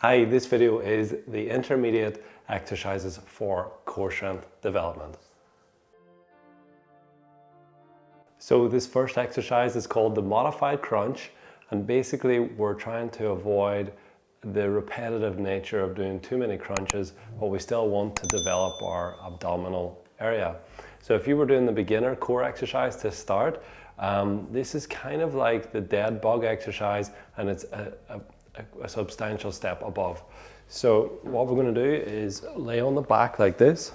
Hi, this video is the intermediate exercises for core strength development. So this first exercise is called the modified crunch, and basically we're trying to avoid the repetitive nature of doing too many crunches, but we still want to develop our abdominal area. So if you were doing the beginner core exercise to start, this is kind of like the dead bug exercise, and it's a substantial step above. So what we're going to do is lay on the back like this,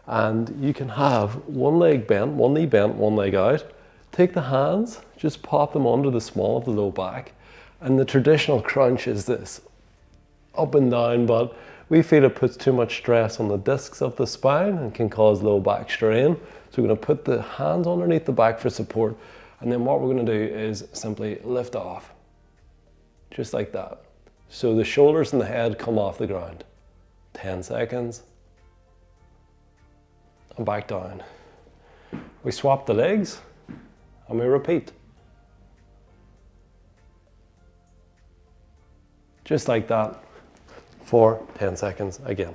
and you can have one leg bent, one knee bent, one leg out. Take the hands, just pop them under the small of the low back, and the traditional crunch is this, up and down, but we feel it puts too much stress on the discs of the spine and can cause low back strain. So we're going to put the hands underneath the back for support, and then what we're going to do is simply lift off, just like that. So the shoulders and the head come off the ground. 10 seconds. And back down. We swap the legs and we repeat. Just like that for 10 seconds again.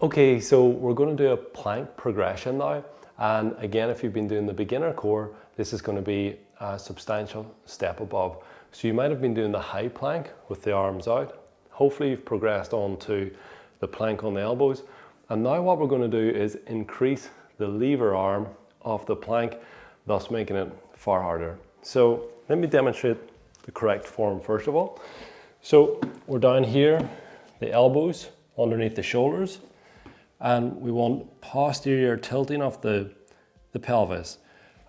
Okay, so we're going to do a plank progression now. And again, if you've been doing the beginner core, this is going to be a substantial step above. So you might have been doing the high plank with the arms out. Hopefully you've progressed on to the plank on the elbows. And now what we're going to do is increase the lever arm of the plank, thus making it far harder. So let me demonstrate the correct form first of all. So we're down here, the elbows underneath the shoulders, and we want posterior tilting of the pelvis.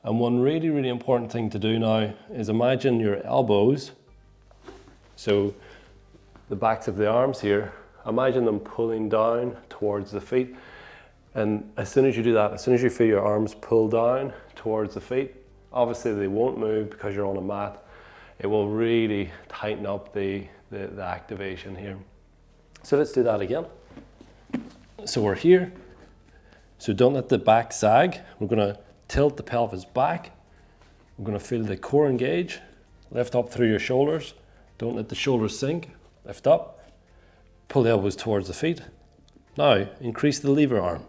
And one really important thing to do now is imagine your elbows, so the backs of the arms here, imagine them pulling down towards the feet. And as soon as you do that, as soon as you feel your arms pull down towards the feet, obviously they won't move because you're on a mat. It will really tighten up the activation here. So let's do that again. So we're here. So don't let the back sag. We're going to tilt the pelvis back. We're going to feel the core engage. Lift up through your shoulders. Don't let the shoulders sink. Lift up. Pull the elbows towards the feet. Now increase the lever arm.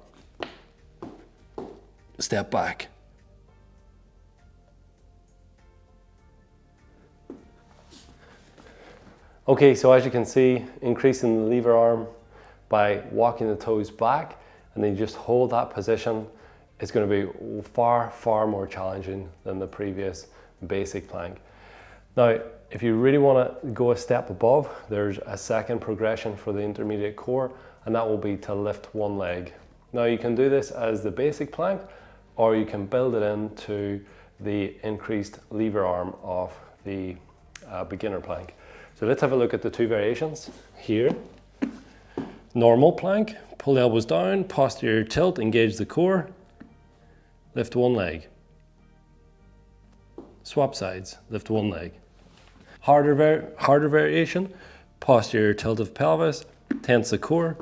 Step back. Okay, so as you can see, increasing the lever arm by walking the toes back, and then you just hold that position, is going to be far more challenging than the previous basic plank. Now, if you really want to go a step above, there's a second progression for the intermediate core, and that will be to lift one leg. Now you can do this as the basic plank, or you can build it into the increased lever arm of the beginner plank. So let's have a look at the two variations. Here, normal plank, pull the elbows down, posterior tilt, engage the core, lift one leg. Swap sides, lift one leg. Harder variation, posterior tilt of pelvis, tense the core,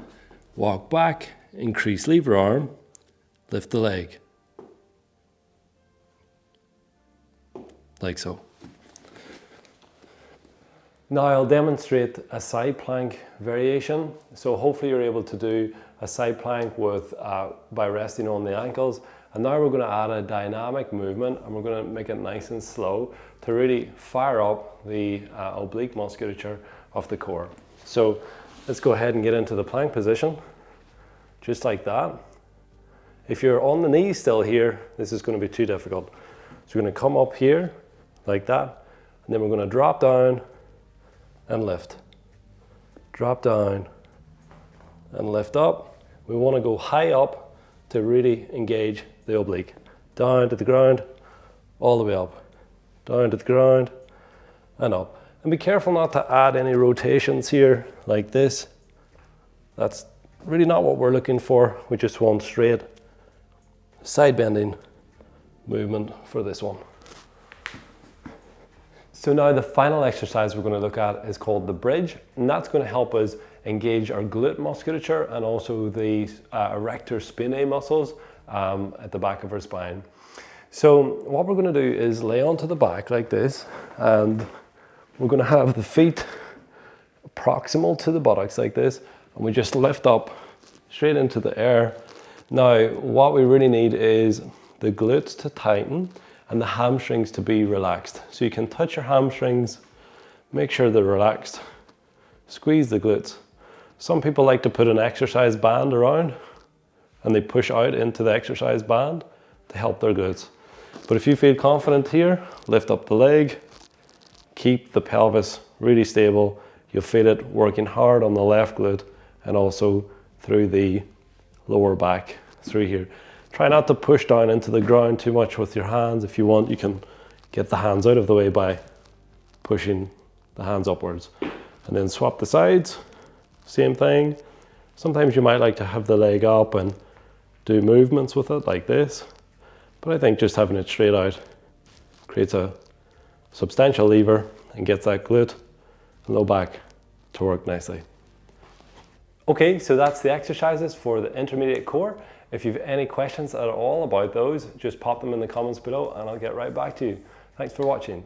walk back, increase lever arm, lift the leg. Like so. Now I'll demonstrate a side plank variation. So hopefully you're able to do a side plank with by resting on the ankles. And now we're going to add a dynamic movement, and we're going to make it nice and slow to really fire up the oblique musculature of the core. So let's go ahead and get into the plank position, just like that. If you're on the knees still here, this is going to be too difficult. So we're going to come up here like that, and then we're going to drop down and lift. Drop down and lift up. We want to go high up to really engage the oblique. Down to the ground, all the way up. Down to the ground and up. And be careful not to add any rotations here like this. That's really not what we're looking for. We just want straight side bending movement for this one. So now the final exercise we're going to look at is called the bridge, and that's going to help us engage our glute musculature and also the erector spinae muscles at the back of our spine. So what we're going to do is lay onto the back like this, and we're going to have the feet proximal to the buttocks like this, and we just lift up straight into the air. Now, what we really need is the glutes to tighten and the hamstrings to be relaxed. So you can touch your hamstrings, make sure they're relaxed, squeeze the glutes. Some people like to put an exercise band around and they push out into the exercise band to help their glutes. But if you feel confident here, lift up the leg, keep the pelvis really stable. You'll feel it working hard on the left glute and also through the lower back, through here. Try not to push down into the ground too much with your hands. If you want, you can get the hands out of the way by pushing the hands upwards. And then swap the sides, same thing. Sometimes you might like to have the leg up and do movements with it like this. But I think just having it straight out creates a substantial lever and gets that glute and low back to work nicely. Okay, so that's the exercises for the intermediate core. If you have any questions at all about those, just pop them in the comments below and I'll get right back to you. Thanks for watching.